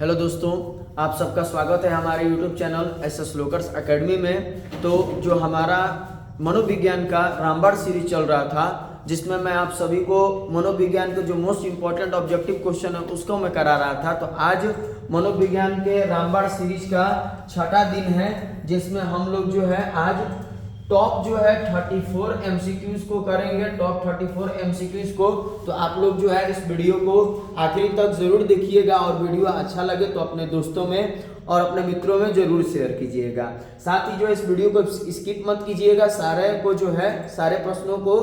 Hello दोस्तों, आप सबका स्वागत है हमारे यूट्यूब चैनल एसएस लोकर्स एकेडमी में। तो जो हमारा मनोविज्ञान का रामबाण सीरीज चल रहा था, जिसमें मैं आप सभी को मनोविज्ञान के जो मोस्ट इम्पोर्टेंट ऑब्जेक्टिव क्वेश्चन है उसको मैं करा रहा था। तो आज मनोविज्ञान के रामबाण सीरीज का छठा दिन है, जिसमें हम लोग जो है आज टॉप जो है 34 एमसीक्यूज को करेंगे, टॉप 34 एमसीक्यूज को। तो आप लोग जो है इस वीडियो को आखिरी तक जरूर देखिएगा और वीडियो अच्छा लगे तो अपने दोस्तों में और अपने मित्रों में जरूर शेयर कीजिएगा। साथ ही जो इस वीडियो को स्किप मत कीजिएगा, सारे को जो है सारे प्रश्नों को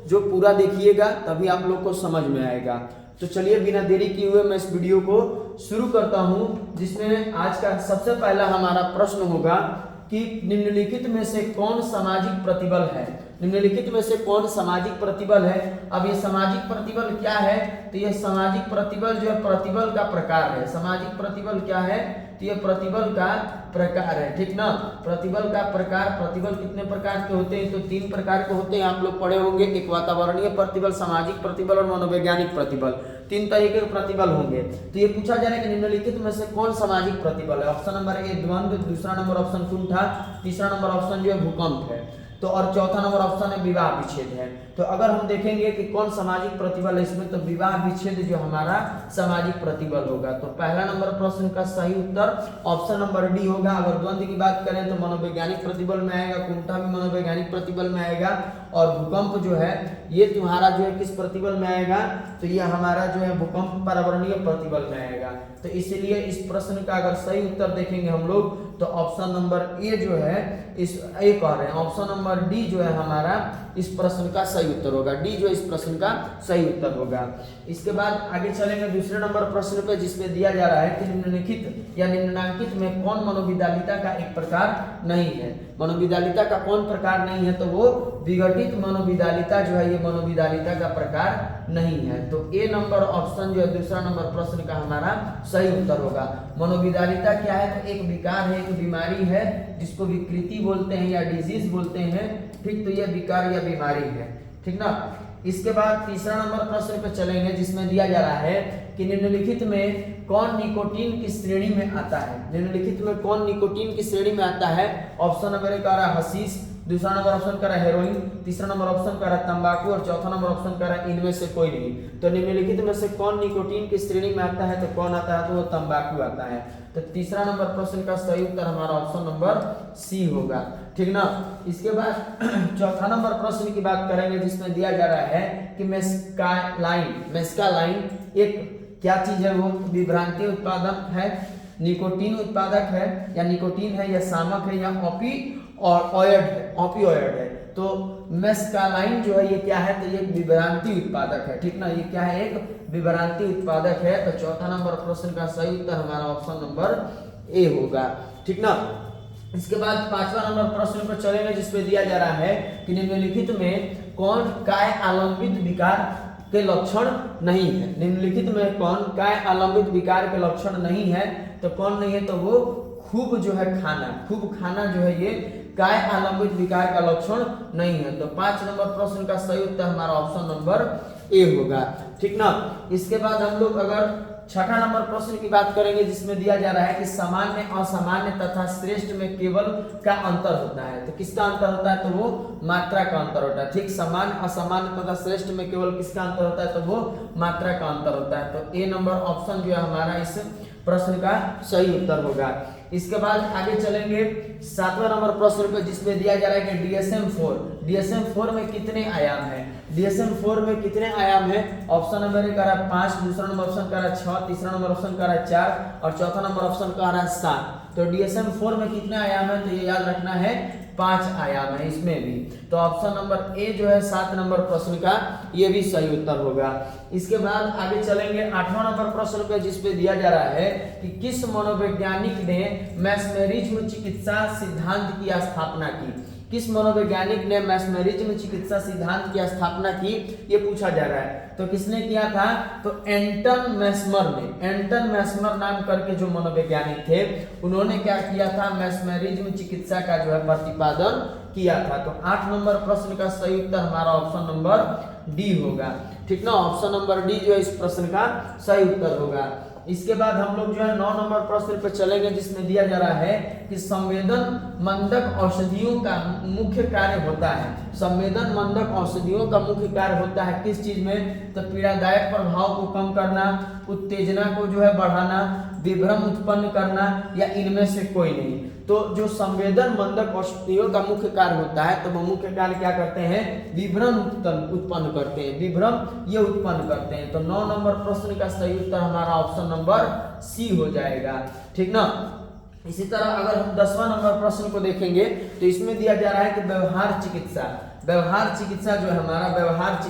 जो पूरा देखिएगा, तभी आप लोग को समझ में आएगा। तो चलिए बिना देरी किए हुए मैं इस वीडियो को शुरू करता हूँ, जिसमें आज का सबसे पहला हमारा प्रश्न होगा कि निम्नलिखित में से कौन सामाजिक प्रतिबल है। निम्नलिखित में से कौन सामाजिक प्रतिबल है। अब ये सामाजिक प्रतिबल क्या है, तो ये सामाजिक प्रतिबल जो है प्रतिबल का प्रकार है। सामाजिक प्रतिबल क्या है, तो ये प्रतिबल का प्रकार है, ठीक ना। प्रतिबल का प्रकार, प्रतिबल कितने प्रकार के होते हैं, तो 3 प्रकार के होते हैं। आप लोग पढ़े होंगे, एक वातावरणीय प्रतिबल, सामाजिक प्रतिबल और मनोवैज्ञानिक प्रतिबल। 3 तरीके के प्रतिबल होंगे। तो ये पूछा जा रहा है कि निम्नलिखित में से कौन सामाजिक प्रतिबल है। ऑप्शन नंबर ए द्वंद्व, दूसरा नंबर ऑप्शन कुंठा, तीसरा नंबर ऑप्शन जो है भूकंप है, तो और चौथा नंबर ऑप्शन है विवाह विच्छेद है। तो अगर हम देखेंगे कि कौन सामाजिक प्रतिबल है इसमें, तो विवाह विच्छेद जो हमारा सामाजिक प्रतिबल होगा। तो पहला नंबर प्रश्न का सही उत्तर ऑप्शन नंबर डी होगा। अगर द्वंद्व की बात करें तो मनोवैज्ञानिक प्रतिबल में आएगा, कुंठा भी मनोवैज्ञानिक प्रतिबल में आएगा, और भूकंप जो है ये तुम्हारा जो है किस प्रतिबल में आएगा, तो ये हमारा जो है भूकंप पर्यावरणीय प्रतिबल में आएगा। तो इसलिए इस प्रश्न का अगर सही उत्तर देखेंगे हम लोग, तो ऑप्शन नंबर ए जो है इस ए कह रहे हैं, ऑप्शन नंबर डी जो है हमारा इस प्रश्न का सही उत्तर होगा। डी जो इस प्रश्न का सही उत्तर होगा। इसके बाद आगे चलेंगे दूसरे नंबर प्रश्न पे, जिसमें दिया जा रहा है कि निम्नलिखित या निम्नांकित में कौन मनोविदालिता का एक प्रकार नहीं है। मनोविदालिता का कौन प्रकार नहीं है, तो वो विघटित मनोविदालिता जो है ये मनोविदालिता का प्रकार नहीं है। तो ए नंबर ऑप्शन जो है दूसरा नंबर प्रश्न का हमारा सही उत्तर होगा। मनोविदालिता क्या है, तो एक विकार है, एक बीमारी है, जिसको विकृति बोलते हैं या डिजीज बोलते हैं, ठीक। तो यह विकार या बीमारी है, ठीक ना। इसके बाद तीसरा नंबर प्रश्न पे चलेंगे, जिसमें दिया जा रहा है कि निम्नलिखित में कौन निकोटीन की श्रेणी में आता है। निम्नलिखित में कौन निकोटीन की श्रेणी में आता है। ऑप्शन नंबर एक आ रहा है हशीश, दूसरा नंबर ऑप्शन का रहा है हेरोइन, तीसरा नंबर ऑप्शन का रहा है तंबाकू, और चौथा नंबर ऑप्शन का रहा है इनमें से कोई नहीं। तो निम्नलिखित में से कौन निकोटीन की श्रेणी में आता है, तो कौन आता है, तो वो तंबाकू आता है। तो तीसरा नंबर प्रश्न का सही उत्तर हमारा ऑप्शन नंबर सी होगा, ठीक ना। इसके बाद चौथा नंबर प्रश्न की बात करेंगे, जिसमें दिया जा रहा है कि मेस्कालाइन एक क्या चीज है, वो विभ्रांति उत्पादक है, निकोटीन उत्पादक है, या निकोटीन है, या शामक है, या ऑपियोइड है। तो मेस्कालाइन जो है ये क्या है, तो ये विभ्रांति उत्पादक है, ठीक ना। ये क्या है, एक विभ्रांति उत्पादक है। तो चौथा नंबर प्रश्न का सही उत्तर हमारा ऑप्शन नंबर ए होगा, ठीक ना। इसके बाद पांचवा नंबर प्रश्न पर चलेंगे, जिसपे दिया जा रहा है कि निम्नलिखित में कौन काय आलंबित विकार के लक्षण नहीं है। निम्नलिखित में कौन काय आलंबित विकार के लक्षण नहीं है, तो कौन नहीं है, तो वो खूब जो है खाना, खूब खाना जो है ये काय आलंबित विकार का लक्षण नहीं है। तो 5 नंबर प्रश्न का सही उत्तर हमारा ऑप्शन नंबर ए होगा, ठीक ना। इसके बाद हम लोग अगर छठा नंबर प्रश्न की बात करेंगे, जिसमें दिया जा रहा है कि सामान्य, असामान्य तथा श्रेष्ठ में केवल का अंतर होता है। तो किसका अंतर होता है, तो वो मात्रा का अंतर होता है, ठीक। सामान्य, असामान्य तथा श्रेष्ठ में केवल किसका अंतर होता है, तो वो मात्रा का अंतर होता है। तो ए नंबर ऑप्शन जो है हमारा इस प्रश्न का सही उत्तर होगा। इसके बाद आगे चलेंगे 7वां नंबर प्रश्न पे, जिसमें दिया जा रहा है कि DSM-4 में कितने आयाम है। DSM-4 में कितने आयाम है। ऑप्शन नंबर एक आ रहा है 5, दूसरा नंबर ऑप्शन का रहा है 6, तीसरा नंबर ऑप्शन का रहा है 4, और चौथा नंबर ऑप्शन का रहा है 7। तो DSM-4 में कितने आयाम है, तो ये याद रखना है 5 आयाम है इसमें भी। तो ऑप्शन नंबर ए जो है 7 नंबर प्रश्न का ये भी सही उत्तर होगा। इसके बाद आगे चलेंगे 8वां नंबर प्रश्न पे, जिसपे दिया जा रहा है कि किस मनोवैज्ञानिक ने मेस्मेरिज्म चिकित्सा सिद्धांत की स्थापना की। किस मनोवैज्ञानिक ने मेस्मेरिज्म चिकित्सा सिद्धांत की स्थापना की, ये पूछा जा रहा है। तो किसने किया था, तो एंटन मेस्मर ने। एंटन मेस्मर नाम करके जो मनोवैज्ञानिक थे, उन्होंने क्या किया था, मेस्मेरिज्म चिकित्सा का जो है प्रतिपादन किया था। तो 8 नंबर प्रश्न का सही उत्तर हमारा ऑप्शन नंबर डी होगा, ठीक ना। ऑप्शन नंबर डी जो है इस प्रश्न का सही उत्तर होगा। इसके बाद हम लोग जो है 9 नंबर प्रश्न पे चलेंगे, जिसमें दिया जा रहा है कि संवेदन मंदक औषधियों का मुख्य कार्य होता है। संवेदन मंदक औषधियों का मुख्य कार्य होता है किस चीज में? तो पीड़ादायक प्रभाव को कम करना, उत्तेजना को जो है बढ़ाना, विभ्रम उत्पन्न करना, या इनमें से कोई नहीं। तो जो संवेदन मंदक औषधियों का मुख्य कार्य होता है, तो वो मुख्य कार्य क्या करते हैं? विभ्रम उत्पन्न करते हैं, विभ्रम ये उत्पन्न करते हैं। तो 9 नंबर प्रश्न का सही उत्तर हमारा ऑप्शन नंबर सी हो जाएगा, ठीक ना। इसी तरह अगर हम 10वां नंबर प्रश्न को देखेंगे तो इसमें दिया जा रहा है कि व्यवहार चिकित्सा, व्यवहार चिकित्सा जो है हमारा व्यवहार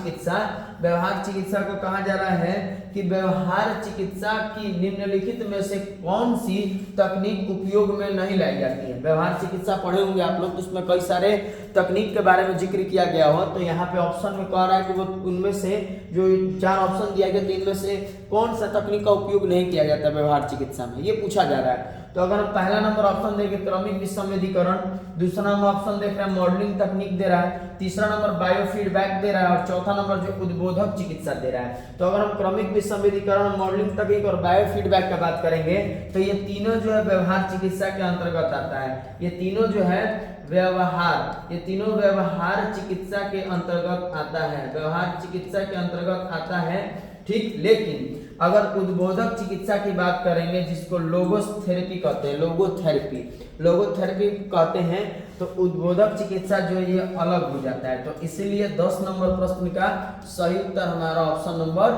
चिकित्सा को कहा जा रहा है कि व्यवहार चिकित्सा की निम्नलिखित में से कौन सी तकनीक उपयोग में नहीं लाई जाती है। व्यवहार चिकित्सा पढ़े होंगे आप लोग, इसमें कई सारे तकनीक के बारे में जिक्र किया गया हो। तो यहाँ पे ऑप्शन में कह रहा है कि वो उनमें से जो 4 ऑप्शन दिया गया, तो इनमें से कौन सा तकनीक का उपयोग नहीं किया जाता व्यवहार चिकित्सा में, ये पूछा जा रहा है। तो अगर हम पहला नंबर ऑप्शन देंगे क्रमिक विसंवेदीकरण, दूसरा नंबर ऑप्शन देख रहे हैं मॉडलिंग तकनीक दे रहा है, तीसरा नंबर बायोफीडबैक दे रहा है, और चौथा नंबर जो उद्बोधक चिकित्सा दे रहा है। तो अगर हम क्रमिक विसंवेदीकरण, मॉडलिंग तकनीक और बायोफीडबैक का बात करेंगे तो ये तीनों जो है व्यवहार चिकित्सा के अंतर्गत आता है। ये तीनों जो है व्यवहार, ये तीनों व्यवहार चिकित्सा के अंतर्गत आता है, व्यवहार चिकित्सा के अंतर्गत आता है, ठीक। लेकिन अगर उद्बोधक चिकित्सा की बात करेंगे, जिसको लोगोथेरेपी कहते हैं, लोगोथेरेपी कहते हैं, तो उद्बोधक चिकित्सा जो है ये अलग हो जाता है। तो इसीलिए 10 नंबर प्रश्न का सही उत्तर हमारा ऑप्शन नंबर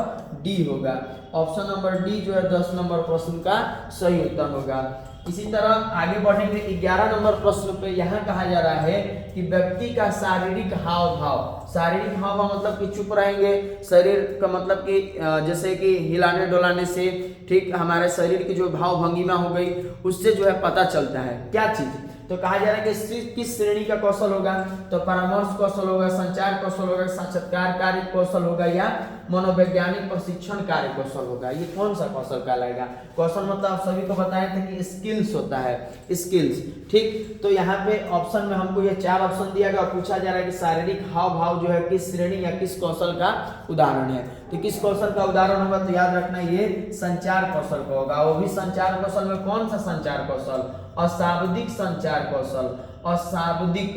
डी होगा। ऑप्शन नंबर डी जो है 10 नंबर प्रश्न का सही उत्तर होगा। इसी तरह आगे बढ़ेंगे 11 नंबर प्रश्न पे। यहाँ कहा जा रहा है कि व्यक्ति का शारीरिक हाव भाव, शारीरिक हाव भाव मतलब कि चुप रहेंगे, शरीर का मतलब कि जैसे कि हिलाने डुलाने से, ठीक, हमारे शरीर की जो भाव भंगिमा हो गई उससे जो है पता चलता है क्या चीज। तो कहा जा रहा है कि किस श्रेणी का कौशल होगा? तो परामर्श कौशल होगा, संचार कौशल होगा, साक्षात्कार कार्य कौशल होगा, या मनोवैज्ञानिक प्रशिक्षण कार्य कौशल होगा। ये कौन सा कौशल कहलाएगा? कौशल मतलब आप सभी को बताए थे कि स्किल्स होता है, स्किल्स, ठीक। तो यहाँ पे ऑप्शन में हमको ये 4 ऑप्शन दिया गया और पूछा जा रहा है कि शारीरिक हाव भाव जो है किस श्रेणी या किस कौशल का उदाहरण है। तो किस कौशल का उदाहरण होगा? तो याद रखना ये संचार कौशल का होगा। वो भी संचार कौशल में कौन सा संचार कौशल? अशाब्दिक संचार कौशल, अशाब्दिक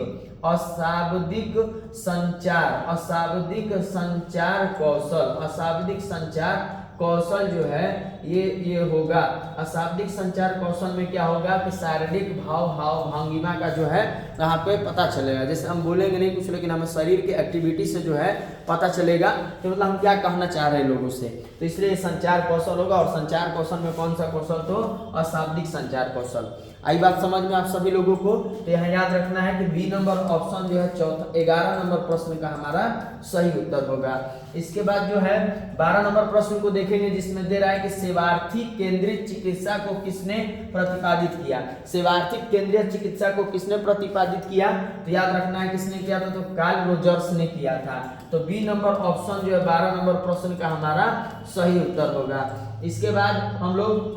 संचार कौशल जो है ये होगा। अशाब्दिक संचार कौशल में क्या होगा कि शारीरिक भाव भंगिमा का जो है यहाँ पे पता चलेगा। जैसे हम बोलेंगे नहीं कुछ, लेकिन हमें शरीर के एक्टिविटी से जो है पता चलेगा कि मतलब हम क्या कहना चाह रहे हैं लोगों से। तो इसलिए संचार कौशल होगा। और संचार कौशल में कौन सा कौशल? तो अशाब्दिक संचार कौशल। आई बात समझ में आप सभी लोगों को? तो यहाँ याद रखना है कि बी नंबर ऑप्शन जो है 11 नंबर प्रश्न का हमारा सही उत्तर होगा। इसके बाद जो है 12 नंबर प्रश्न को देखेंगे, जिसमें दे रहा है कि सेवार्थी केंद्रित चिकित्सा को किसने प्रतिपादित किया? सेवार्थी केंद्रित चिकित्सा को किसने प्रतिपादित किया? तो याद रखना है किसने किया था? तो कार्ल रोजर्स ने किया था। तो बी नंबर ऑप्शन जो है 12 नंबर प्रश्न का हमारा सही उत्तर होगा। इसके बाद हम लोग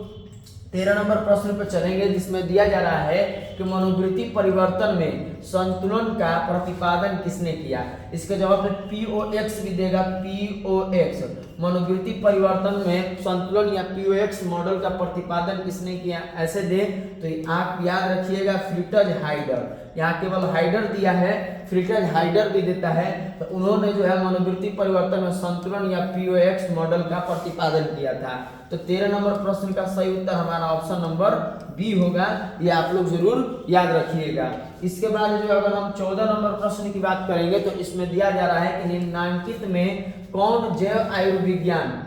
13 नंबर प्रश्न पर चलेंगे, जिसमें दिया जा रहा है कि मनोवृत्ति परिवर्तन में संतुलन का प्रतिपादन किसने किया? इसके जवाब में POX भी देगा। POX मनोवृत्ति परिवर्तन में संतुलन या POX मॉडल का प्रतिपादन किसने किया? ऐसे दे तो आप याद रखिएगा फ्रिट्ज हाइडर। यहाँ केवल हाइडर दिया है, फ्रिट्ज हाइडर भी देता है। तो उन्होंने जो है मनोवृत्ति परिवर्तन में संतुलन या POX मॉडल का प्रतिपादन किया था। तो 13 नंबर प्रश्न का सही उत्तर हमारा ऑप्शन नंबर बी होगा। ये आप लोग जरूर याद रखिएगा। इसके बाद जो अगर हम 14 नंबर प्रश्न की बात करेंगे तो इसमें दिया जा रहा है कि निम्नांकित में कौन जैव आयुर्विज्ञान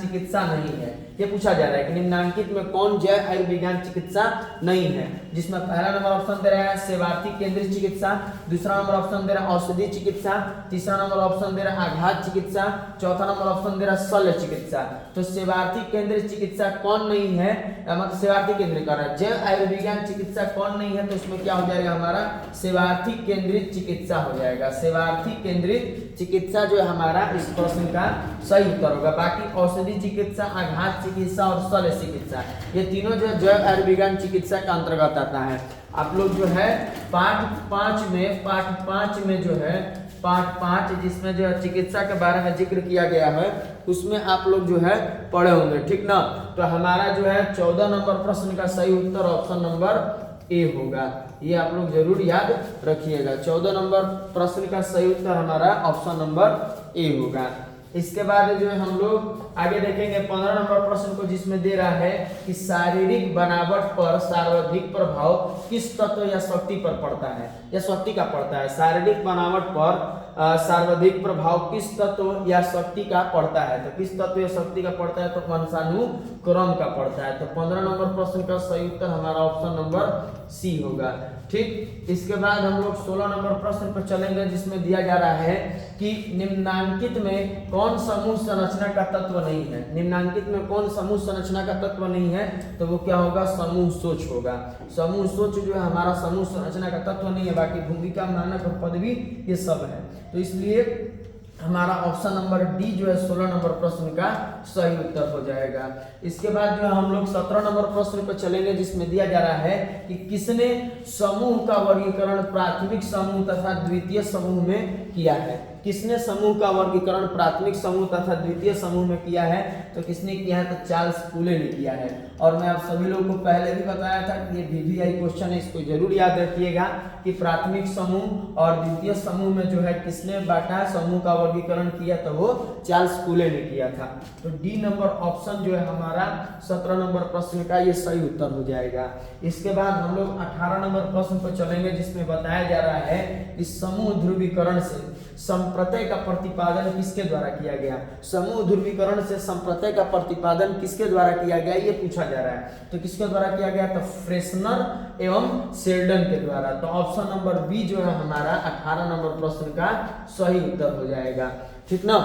चिकित्सा नहीं है? ये पूछा जा रहा है कि निम्नांकित में कौन जैव आयुर्विज्ञान चिकित्सा नहीं है। जिसमें पहला नंबर ऑप्शन दे रहा है सेवार्थी केंद्रित चिकित्सा, दूसरा नंबर ऑप्शन दे रहा है औषधि चिकित्सा, तीसरा नंबर ऑप्शन दे रहा है आघात चिकित्सा, चौथा नंबर ऑप्शन दे रहा है शल्य चिकित्सा। तो सेवार्थी केंद्रित चिकित्सा कौन नहीं है? मतलब सेवार्थी केंद्रित कर रहा है। जैव आयुर्विज्ञान चिकित्सा कौन नहीं है? तो इसमें क्या हो जाएगा हमारा? सेवार्थी केंद्रित चिकित्सा हो जाएगा। सेवार्थी केंद्रित चिकित्सा जो है हमारा इस प्रश्न का सही उत्तर होगा। बाकी औषधि चिकित्सा, आघात चिकित्सा और शल्य चिकित्सा ये तीनों जो जैव आयुर्विज्ञान चिकित्सा का अंतर्गत आता है। आप लोग जो है पाठ 5 में जो है पार्ट 5 जिसमें जो है चिकित्सा के बारे में जिक्र किया गया है उसमें आप लोग जो है पढ़े होंगे, ठीक ना। तो हमारा जो है 14 नंबर प्रश्न का सही उत्तर ऑप्शन नंबर ए होगा, ये आप लोग जरूर याद रखिएगा। 14 नंबर प्रश्न का सही उत्तर हमारा ऑप्शन नंबर ए होगा। इसके बाद जो है हम लोग आगे देखेंगे 15 नंबर प्रश्न को, जिसमें दे रहा है कि शारीरिक बनावट पर सर्वाधिक प्रभाव किस तत्व या शक्ति पर पड़ता है या शक्ति का पड़ता है। शारीरिक बनावट पर सर्वाधिक प्रभाव किस तत्व या शक्ति का पड़ता है, तो किस तत्व या शक्ति का पड़ता है, तो वंशानुक्रम का पड़ता है। तो 15 नंबर प्रश्न का सही उत्तर हमारा ऑप्शन नंबर सी होगा, ठीक। इसके बाद हम लोग 16 नंबर प्रश्न पर चलेंगे, जिसमें दिया जा रहा है कि निम्नांकित में कौन समूह संरचना का तत्व नहीं है। निम्नांकित में कौन समूह संरचना का तत्व नहीं है, तो वो क्या होगा, समूह सोच होगा। समूह सोच जो है हमारा समूह संरचना का तत्व नहीं है, बाकी भूमिका, मानक और पदवी ये सब है। तो इसलिए हमारा ऑप्शन नंबर डी जो है 16 नंबर प्रश्न का सही उत्तर हो जाएगा। इसके बाद जो है हम लोग 17 नंबर प्रश्न पर चलेंगे, जिसमें दिया जा रहा है कि किसने समूह का वर्गीकरण प्राथमिक समूह तथा द्वितीय समूह में किया है। किसने समूह का वर्गीकरण प्राथमिक समूह तथा द्वितीय समूह में किया है, तो किसने किया है, तो चार्ल्स फूले ने किया है। और मैं आप सभी लोगों को पहले भी बताया था कि ये VVI क्वेश्चन है, इसको जरूर याद रखिएगा कि प्राथमिक समूह और द्वितीय समूह में जो है किसने बांटा समूह का वर्गीकरण किया, तो वो चार्ल्स फूले ने किया था। तो डी नंबर ऑप्शन जो है हमारा 17 नंबर प्रश्न का ये सही उत्तर हो जाएगा। इसके बाद हम लोग 18 नंबर प्रश्न पर चलेंगे, जिसमें बताया जा रहा है कि समूह ध्रुवीकरण से संप्रत्यय का प्रतिपादन किसके द्वारा किया गया। समूह ध्रुवीकरण से संप्रत्यय का प्रतिपादन किसके द्वारा किया गया, ये पूछा जा रहा है। तो किसके द्वारा किया गया, तो फ्रेशनर एवं शेल्डन के द्वारा। तो ऑप्शन नंबर बी जो है हमारा 18 नंबर प्रश्न का सही उत्तर हो जाएगा, ठीक ना।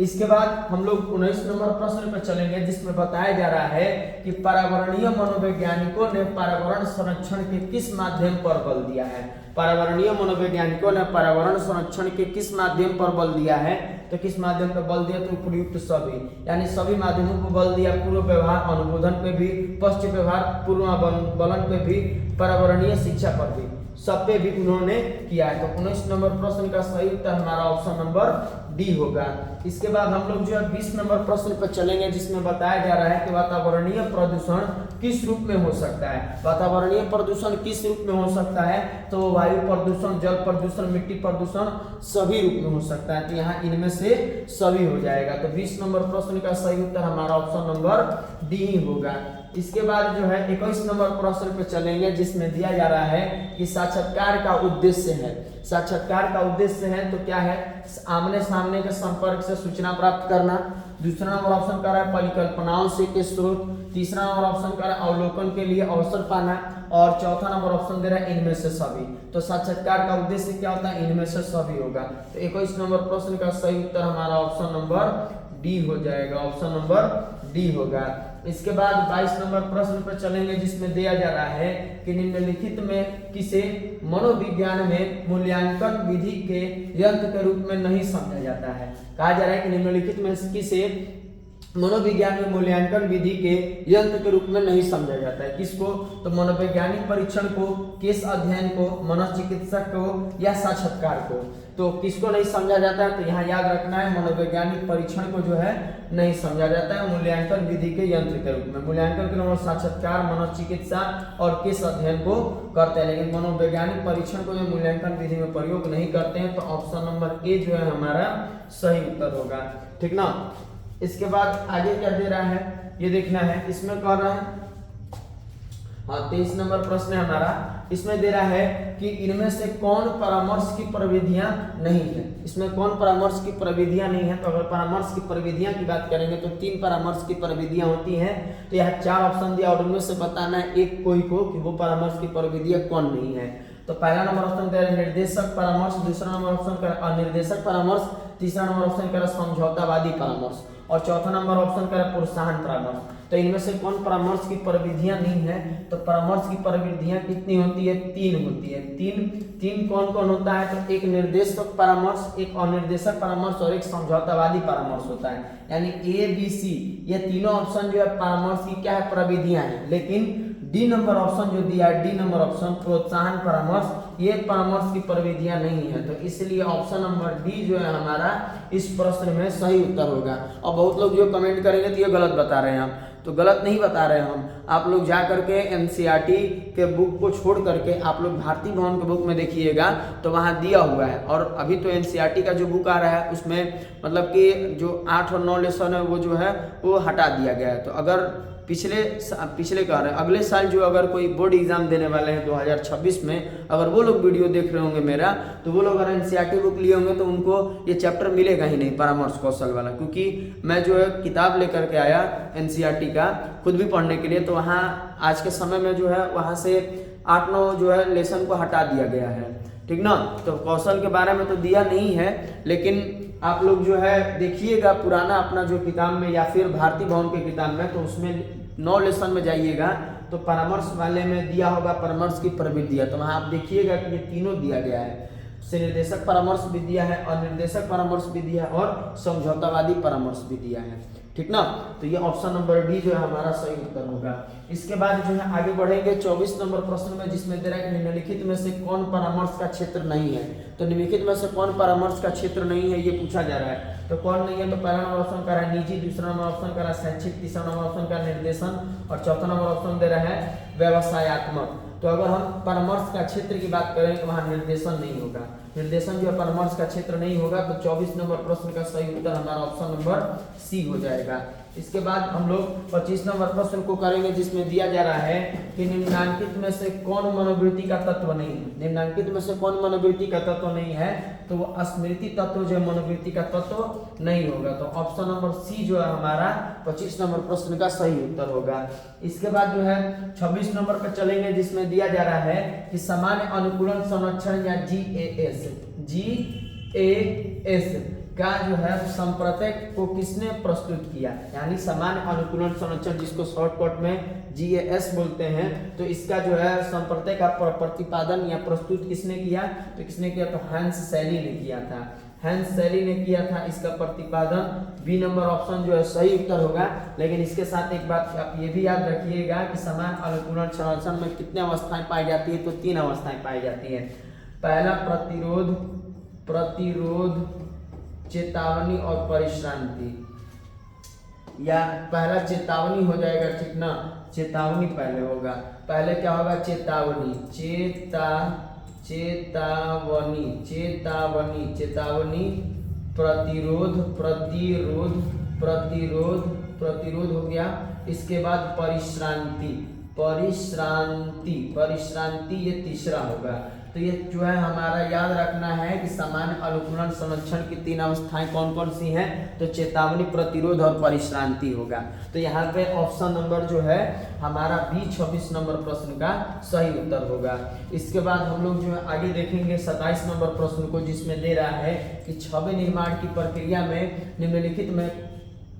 इसके बाद हम लोग 19 नंबर प्रश्न पर चलेंगे, जिसमें बताया जा रहा है कि पर्यावरणीय मनोवैज्ञानिकों ने पर्यावरण संरक्षण के किस माध्यम पर बल दिया है। पर्यावरणीय मनोवैज्ञानिकों ने पर्यावरण संरक्षण के किस माध्यम पर बल दिया है, तो किस माध्यम पर बल दिया, तो उपयुक्त सभी, यानी सभी माध्यमों पर बल दिया। पूर्व व्यवहार अनुमोदन पे भी, पश्चिम व्यवहार पूर्वावलोकन पे भी, पर्यावरणीय शिक्षा पर भी, सब पे भी उन्होंने किया है। तो 19 नंबर प्रश्न का सही उत्तर हमारा ऑप्शन नंबर डी होगा। इसके बाद हम लोग जो है 20 नंबर प्रश्न पर चलेंगे, जिसमें बताया जा रहा है कि वातावरणीय प्रदूषण किस रूप में हो सकता है। वातावरणीय प्रदूषण किस रूप में हो सकता है, तो वायु प्रदूषण, जल प्रदूषण, मिट्टी प्रदूषण सभी रूप में हो सकता है। तो यहाँ इनमें से सभी हो जाएगा। तो 20 नंबर प्रश्न का सही उत्तर हमारा ऑप्शन नंबर डी ही होगा। इसके बाद जो है 21 नंबर प्रश्न पे चलेंगे, जिसमें दिया जा रहा है कि साक्षात्कार का उद्देश्य है। साक्षात्कार का उद्देश्य है तो क्या है, आमने सामने के संपर्क से सूचना प्राप्त करना। दूसरा नंबर ऑप्शन कर रहा है परिकल्पनाओं से के स्रोत। तीसरा नंबर ऑप्शन कर रहा है अवलोकन के लिए अवसर पाना। और चौथा नंबर ऑप्शन दे रहा है इनमें से सभी। तो साक्षात्कार का उद्देश्य क्या होता है, इनमें से सभी होगा। तो 21 नंबर प्रश्न का सही उत्तर हमारा ऑप्शन नंबर डी हो जाएगा, ऑप्शन नंबर डी होगा। इसके बाद 22 नंबर प्रश्न पर चलेंगे, जिसमें दिया जा रहा है कि निम्नलिखित में किसे मनोविज्ञान में मूल्यांकन विधि के यंत्र के रूप में नहीं समझा जाता है। कहा जा रहा है कि निम्नलिखित में किसे मनोविज्ञान में मूल्यांकन विधि के यंत्र के रूप में नहीं समझा जाता है। किसको, तो मनोवैज्ञानिक परीक्षण को, केस अध्ययन को, मनोचिकित्सक को या साक्षात्कार को। तो किसको नहीं समझा जाता है, तो यहाँ याद रखना है मनोवैज्ञानिक परीक्षण को जो है नहीं समझा जाता है मूल्यांकन विधि के यंत्र के रूप में। मूल्यांकन के रूप साक्षात्कार, मनोचिकित्सा और केस अध्ययन को करते हैं, लेकिन मनोवैज्ञानिक परीक्षण को जो मूल्यांकन विधि में प्रयोग नहीं करते हैं। तो ऑप्शन नंबर ए जो है हमारा सही उत्तर होगा, ठीक ना। इसके बाद आगे क्या दे रहा है ये देखना है। इसमें कह रहा है 23 नंबर प्रश्न है हमारा। इसमें दे रहा है कि इनमें से कौन परामर्श की प्रविधियां नहीं है। इसमें कौन परामर्श की प्रविधियां नहीं है, तो अगर परामर्श की प्रविधियां की बात करेंगे तो 3 परामर्श की प्रविधियां होती हैं। तो यहाँ 4 ऑप्शन दिया और उनमें से बताना है एक कोई को कि वो परामर्श की प्रविधियां कौन नहीं है। तो पहला नंबर ऑप्शन दे रहा है निर्देशक परामर्श, दूसरा नंबर ऑप्शन कर अनिर्देशक परामर्श, तीसरा नंबर ऑप्शन कर समझौतावादी परामर्श और चौथा नंबर ऑप्शन कर प्रोत्साहन परामर्श। तो इनमें से कौन परामर्श की प्रविधियां नहीं है, तो परामर्श की प्रविधियां कितनी होती है, 3 होती है। तीन कौन कौन होता है, तो एक निर्देशक परामर्श, एक अनिर्देशक परामर्श और एक समझौतावादी परामर्श होता है। यानी A, B, C ये तीनों ऑप्शन जो है परामर्श की क्या है, प्रविधियां हैं। लेकिन डी नंबर ऑप्शन जो दिया है, डी नंबर ऑप्शन प्रोत्साहन परामर्श, ये परामर्श की प्रविधियां नहीं है, तो इसलिए ऑप्शन नंबर डी जो है हमारा इस प्रश्न में सही उत्तर होगा। और बहुत लोग जो कमेंट करेंगे तो ये गलत बता रहे हैं हम, तो गलत नहीं बता रहे हम, आप लोग जा करके एनसीईआरटी के बुक को छोड़ करके आप लोग भारती भवन के बुक में देखिएगा तो वहाँ दिया हुआ है। और अभी तो एनसीईआरटी का जो बुक आ रहा है उसमें मतलब कि जो 8 और 9 लेसन है वो जो है वो हटा दिया गया है। तो अगर पिछले कह रहे हैं अगले साल जो अगर कोई बोर्ड एग्जाम देने वाले हैं 2026 में, अगर वो लोग वीडियो देख रहे होंगे मेरा, तो वो लोग अगर एनसीईआरटी बुक लिए होंगे तो उनको ये चैप्टर मिलेगा ही नहीं परामर्श कौशल वाला, क्योंकि मैं जो है किताब लेकर के आया एनसीईआरटी का खुद भी पढ़ने के लिए, तो वहाँ आज के समय में जो है वहाँ से 8-9 जो है लेसन को हटा दिया गया है, ठीक ना। तो कौशल के बारे में तो दिया नहीं है, लेकिन आप लोग जो है देखिएगा पुराना अपना जो किताब में या फिर भारती भवन के किताब में, तो उसमें 9 लेसन में जाइएगा तो परामर्श वाले में दिया होगा परामर्श की प्रविधियां, तो वहाँ आप देखिएगा कि ये तीनों दिया गया है, निर्देशक परामर्श भी दिया है, अनिर्देशक परामर्श भी दिया है और समझौतावादी परामर्श भी दिया है, ठीक ना। तो ये ऑप्शन नंबर डी जो है हमारा सही उत्तर होगा। इसके बाद जो है आगे बढ़ेंगे 24 नंबर प्रश्न में, जिसमें दे रहा है निम्नलिखित में से कौन परामर्श का क्षेत्र नहीं है। तो निम्नलिखित में से कौन परामर्श का क्षेत्र नहीं है ये पूछा जा रहा है, तो कौन नहीं है, तो पहला नंबर ऑप्शन का है निजी, दूसरा नंबर ऑप्शन का है शैक्षिक, तीसरा नंबर ऑप्शन का निर्देशन और चौथा नंबर ऑप्शन दे रहा है व्यवसायत्मक। तो अगर हम परामर्श का क्षेत्र की बात करें तो वहाँ निर्देशन नहीं होगा, निर्देशन जो है परामर्श का क्षेत्र नहीं होगा, तो 24 नंबर प्रश्न का सही उत्तर हमारा ऑप्शन नंबर सी हो जाएगा। इसके बाद हम लोग 25 नंबर प्रश्न को करेंगे, जिसमें दिया जा रहा है कि निम्नांकित में से कौन मनोवृत्ति का तत्व नहीं है। निम्नांकित में से कौन मनोवृत्ति का तत्व नहीं है, तो वो स्मृति तत्व जो है मनोवृत्ति का तत्व नहीं होगा, तो ऑप्शन नंबर सी जो है हमारा 25 नंबर प्रश्न का सही उत्तर होगा। इसके बाद जो है 26 नंबर पर चलेंगे, जिसमें दिया जा रहा है कि सामान्य अनुकूलन संरक्षण या GAS का जो है संप्रत्यक को किसने प्रस्तुत किया, यानी सामान्य अनुकूलन संरक्षण जिसको शॉर्टकट में GAS बोलते हैं, तो इसका जो है संप्रत्यक का प्रतिपादन या प्रस्तुत किसने किया, तो किसने किया, तो हैंस शैली ने किया था, हैंस शैली ने किया था इसका प्रतिपादन। बी नंबर ऑप्शन जो है सही उत्तर होगा। लेकिन इसके साथ एक बात आप ये भी याद रखिएगा कि समान अनुकूलन संरक्षण में कितने अवस्थाएं पाई जाती है, तो 3 अवस्थाएं पाई जाती है। पहला प्रतिरोध, चेतावनी और परिश्रांति, या पहला चेतावनी हो जाएगा, ठीक ना, चेतावनी पहले होगा। पहले क्या होगा, चेतावनी, चेतावनी, प्रतिरोध हो गया। इसके बाद परिश्रांति ये तीसरा होगा। तो ये जो है हमारा याद रखना है कि सामान्य अनुकूलन संरक्षण की 3 अवस्थाएं कौन कौन सी हैं, तो चेतावनी, प्रतिरोध और परिश्रांति होगा। तो यहाँ पे ऑप्शन नंबर जो है हमारा बी 26 नंबर प्रश्न का सही उत्तर होगा। इसके बाद हम लोग जो है आगे देखेंगे 27 नंबर प्रश्न को, जिसमें दे रहा है कि छवि निर्माण की प्रक्रिया में निम्नलिखित में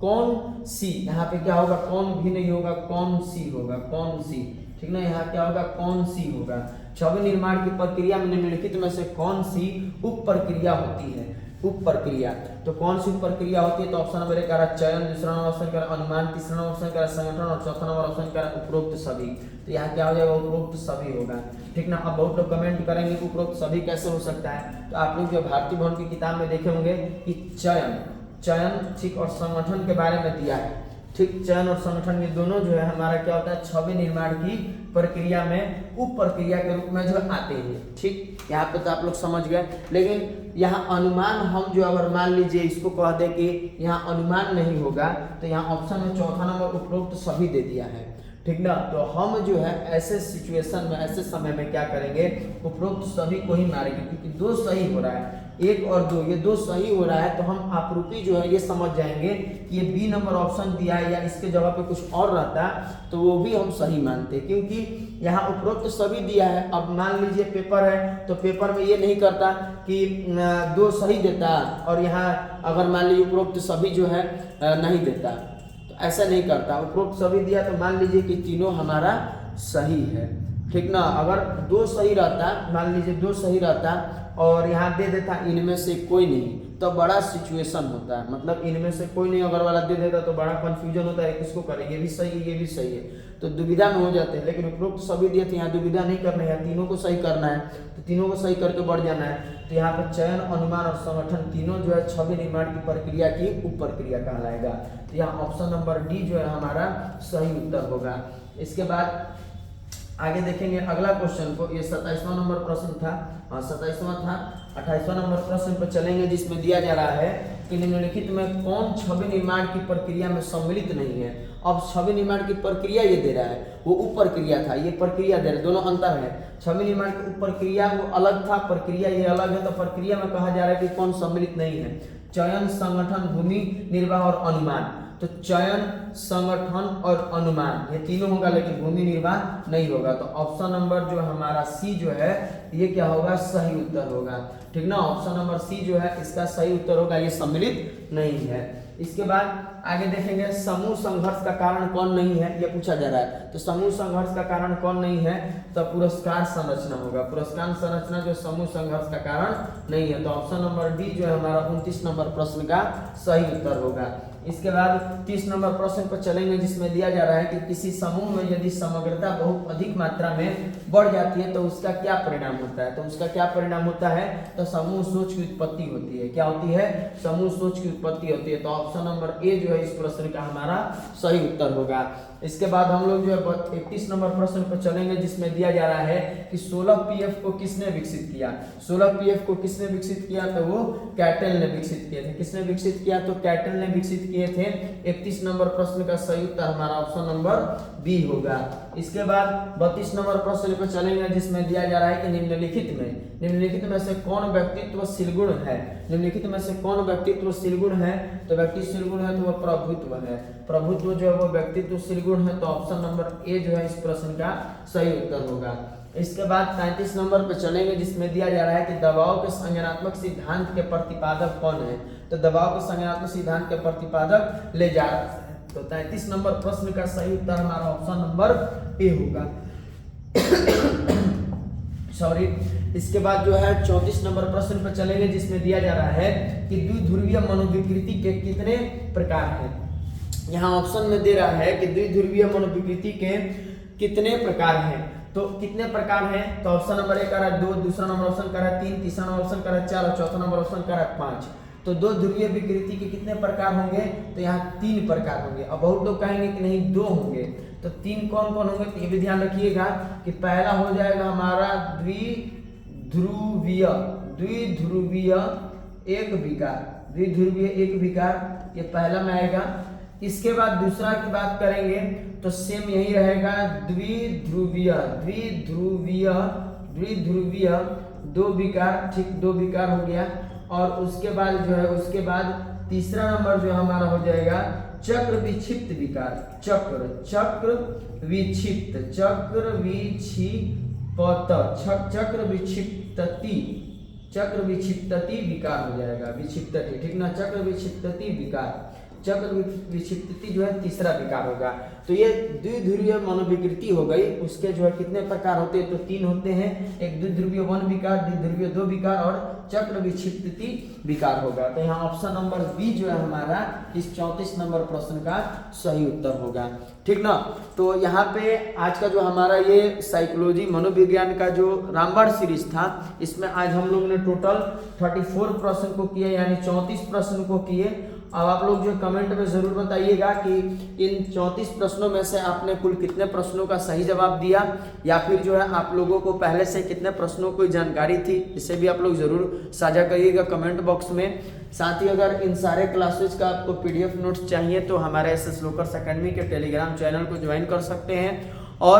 कौन सी, यहाँ पे क्या होगा, कौन भी नहीं होगा, कौन सी होगा, कौन सी, ठीक ना, यहाँ क्या होगा, कौन सी होगा। छवि निर्माण की प्रक्रिया में निम्नलिखित में से कौन सी उप प्रक्रिया होती है, उप प्रक्रिया, तो कौन सी उप प्रक्रिया होती है, तो ऑप्शन नंबर 1 का चयन, दूसरा नंबर ऑप्शन का अनुमान, तीसरा नंबर ऑप्शन का संगठन और चौथा नंबर ऑप्शन का उपरोक्त सभी। तो यहाँ क्या हो जाएगा, उपरोक्त सभी होगा, ठीक ना। अब बहुत लोग कमेंट करेंगे उपरोक्त सभी कैसे हो सकता है, तो आप लोग जो भारती भवन की किताब में देखे होंगे कि चयन, ठीक, और संगठन के बारे में दिया है, ठीक। चयन और संगठन ये दोनों जो है हमारा क्या होता है, छवि निर्माण की प्रक्रिया में उप प्रक्रिया के रूप में जो आते हैं, ठीक। यहाँ पे तो आप लोग समझ गए। लेकिन यहाँ अनुमान हम जो अगर मान लीजिए इसको कह दे कि यहाँ अनुमान नहीं होगा, तो यहाँ ऑप्शन में चौथा नंबर उपरोक्त सभी दे दिया है, ठीक ना। तो हम जो है ऐसे सिचुएशन में, ऐसे समय में क्या करेंगे, उपरोक्त सभी को ही मारेंगे, क्योंकि 2 सही हो रहा है, 1 और 2, ये 2 सही हो रहा है, तो हम आपरूपी जो है ये समझ जाएंगे कि ये बी नंबर ऑप्शन दिया है या इसके जगह पे कुछ और रहता तो वो भी हम सही मानते, क्योंकि यहाँ उपरोक्त सभी दिया है। अब मान लीजिए पेपर है, तो पेपर में ये नहीं करता कि 2 सही देता और यहाँ अगर मान लीजिए उपरोक्त सभी जो है नहीं देता, तो ऐसा नहीं करता। उपरोक्त सभी दिया तो मान लीजिए कि तीनों हमारा सही है, ठीक ना। अगर 2 सही रहता, मान लीजिए 2 सही रहता और यहाँ दे देता इनमें से कोई नहीं, तो बड़ा सिचुएशन होता है, मतलब इनमें से कोई नहीं अगर वाला दे देता तो बड़ा कंफ्यूजन होता है, किसको करें, ये भी सही है ये भी सही है, तो दुविधा में हो जाते हैं। लेकिन उपरोक्त सभी दिए थे, यहाँ दुविधा नहीं करना है, तीनों को सही करना है, तो तीनों को सही करके बढ़ जाना है। तो यहाँ पे चयन, अनुमान और संगठन तीनों जो है छवि निर्माण की प्रक्रिया की उप प्रक्रिया कहलाएगा। तो यहाँ ऑप्शन नंबर डी जो है हमारा सही उत्तर होगा। इसके बाद आगे देखेंगे अगला क्वेश्चन को, ये 27वां नंबर प्रश्न था, 27वां था। 28वां नंबर प्रश्न पर चलेंगे, जिसमें दिया जा रहा है कि निम्नलिखित में कौन छवि निर्माण की प्रक्रिया में सम्मिलित नहीं है। अब छवि निर्माण की प्रक्रिया ये दे रहा है, वो उप प्रक्रिया था, ये प्रक्रिया दे रहा है, दोनों अंतर है। छवि निर्माण की उप प्रक्रिया वो अलग था, प्रक्रिया ये अलग है, तो प्रक्रिया में कहा जा रहा है कि कौन सम्मिलित नहीं है। चयन, संगठन, भूमि निर्वाह और अनुमान। तो चयन, संगठन और अनुमान ये तीनों होगा, लेकिन भूमि निर्वाह नहीं होगा। तो ऑप्शन नंबर जो हमारा सी जो है ये क्या होगा, सही उत्तर होगा। ठीक ना, ऑप्शन नंबर सी जो है इसका सही उत्तर होगा, ये सम्मिलित नहीं है। इसके बाद आगे देखेंगे समूह संघर्ष का कारण कौन नहीं है, ये पूछा जा रहा है। तो समूह संघर्ष का कारण कौन नहीं है, तो पुरस्कार संरचना होगा। पुरस्कार संरचना जो समूह संघर्ष का कारण नहीं है, तो ऑप्शन नंबर डी जो है हमारा 29 नंबर प्रश्न का सही उत्तर होगा। इसके बाद 30 नंबर प्रश्न पर चलेंगे, जिसमें दिया जा रहा है कि किसी समूह में यदि समग्रता बहुत अधिक मात्रा में बढ़ जाती है तो उसका क्या परिणाम होता है। तो उसका क्या परिणाम होता है, तो समूह सोच की उत्पत्ति होती है। क्या होती है, समूह सोच की उत्पत्ति होती है। तो ऑप्शन नंबर ए जो है इस प्रश्न का हमारा सही उत्तर होगा। इसके बाद हम लोग जो है 31 नंबर प्रश्न पर चलेंगे, जिसमें दिया जा रहा है कि 16 पीएफ को किसने विकसित किया। 16 पीएफ को किसने विकसित किया, तो वो कैटल ने विकसित किए थे। किसने विकसित किया, तो कैटल ने विकसित किए थे। 31 नंबर प्रश्न का सही उत्तर हमारा ऑप्शन नंबर बी होगा। इसके बाद 32 नंबर प्रश्न पर चलेंगे, जिसमें दिया जा रहा है कि निम्नलिखित में से कौन व्यक्तित्व सिलगुण है। निम्नलिखित में से कौन व्यक्तित्व सिलगुण है, तो व्यक्ति सिलगुण है तो वह प्रभुत्व है। प्रभुत्व जो है वो व्यक्तित्व सिलगुण है, तो ऑप्शन नंबर ए जो है इस प्रश्न का सही उत्तर होगा। इसके बाद 35 नंबर पे चलेंगे, जिसमें दिया जा रहा है कि दबाव के संज्ञानात्मक सिद्धांत के प्रतिपादक कौन है। तो दबाव के संज्ञानात्मक सिद्धांत के प्रतिपादक ले जा रहा है। तो 33 नंबर प्रश्न का सही उत्तर हमारा ऑप्शन नंबर ए होगा। सॉरी। इसके बाद जो है 34 नंबर प्रश्न पर चलेंगे, जिसमें दिया जा रहा है कि द्विध्रुवीय मनोविकृति के कितने प्रकार हैं। यहाँ ऑप्शन में दे रहा है कि द्विध्रुवीय मनोविकृति के कितने प्रकार हैं। तो कितने प्रकार हैं, तो ऑप्शन नंबर ए कह रहा है 2, दूसरा नंबर ऑप्शन कह रहा है 3, तीसरा नंबर ऑप्शन कह रहा है 4 और चौथा नंबर ऑप्शन कह रहा है 5। तो दो ध्रुवीय विकृति के कितने प्रकार होंगे, तो यहाँ 3 प्रकार होंगे। अब बहुत लोग कहेंगे कि नहीं 2 होंगे, तो 3 कौन कौन होंगे, तो ये भी ध्यान रखिएगा कि पहला हो जाएगा हमारा द्विध्रुवीय एक विकार, ये पहला में आएगा। इसके बाद दूसरा की बात करेंगे तो सेम यही रहेगा, द्विध्रुवीय 2 विकार, ठीक 2 विकार हो गया। और उसके बाद जो है उसके बाद तीसरा नंबर जो हमारा हो जाएगा चक्र विक्षिप्त विकार, चक्र विक्षिप्तति विकार हो जाएगा, विक्षिप्तति, ठीक ना, चक्र विक्षिप्तति विकार, चक्र विक्षिप्तति जो है तीसरा विकार होगा। तो ये द्विध्रुवीय मनोविकृति हो गई। उसके जो है कितने प्रकार होते हैं, तो 3 होते हैं, एक द्विध्रुवीय 1 विकार, द्विध्रुवीय 2 विकार और चक्र विक्षिप्तति विकार होगा। तो यहाँ ऑप्शन नंबर बी जो है हमारा इस 34 नंबर प्रश्न का सही उत्तर होगा, ठीक ना। तो यहाँ पे आज का जो हमारा ये साइकोलॉजी मनोविज्ञान का जो रामबाण सीरीज था, इसमें आज हम लोगों ने टोटल 34 प्रश्न को किए, यानी 34 प्रश्न को किए। अब आप लोग जो कमेंट में जरूर बताइएगा कि इन 34 प्रश्नों में से आपने कुल कितने प्रश्नों का सही जवाब दिया, या फिर जो है आप लोगों को पहले से कितने प्रश्नों की जानकारी थी, इसे भी आप लोग जरूर साझा करिएगा कमेंट बॉक्स में। साथ ही अगर इन सारे क्लासेज का आपको PDF नोट्स चाहिए तो हमारे SS लोकर्स अकेडमी के टेलीग्राम चैनल को ज्वाइन कर सकते हैं। और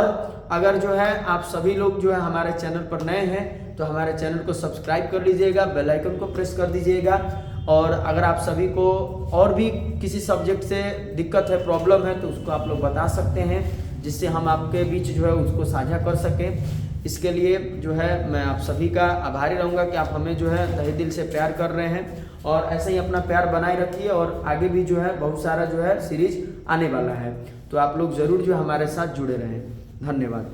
अगर जो है आप सभी लोग जो है हमारे चैनल पर नए हैं तो हमारे चैनल को सब्सक्राइब कर लीजिएगा, बेल आइकन को प्रेस कर दीजिएगा। और अगर आप सभी को और भी किसी सब्जेक्ट से दिक्कत है, प्रॉब्लम है, तो उसको आप लोग बता सकते हैं, जिससे हम आपके बीच जो है उसको साझा कर सकें। इसके लिए जो है मैं आप सभी का आभारी रहूँगा कि आप हमें जो है तहे दिल से प्यार कर रहे हैं, और ऐसे ही अपना प्यार बनाए रखिए। और आगे भी जो है बहुत सारा जो है सीरीज आने वाला है, तो आप लोग ज़रूर जो हमारे साथ जुड़े रहें। धन्यवाद।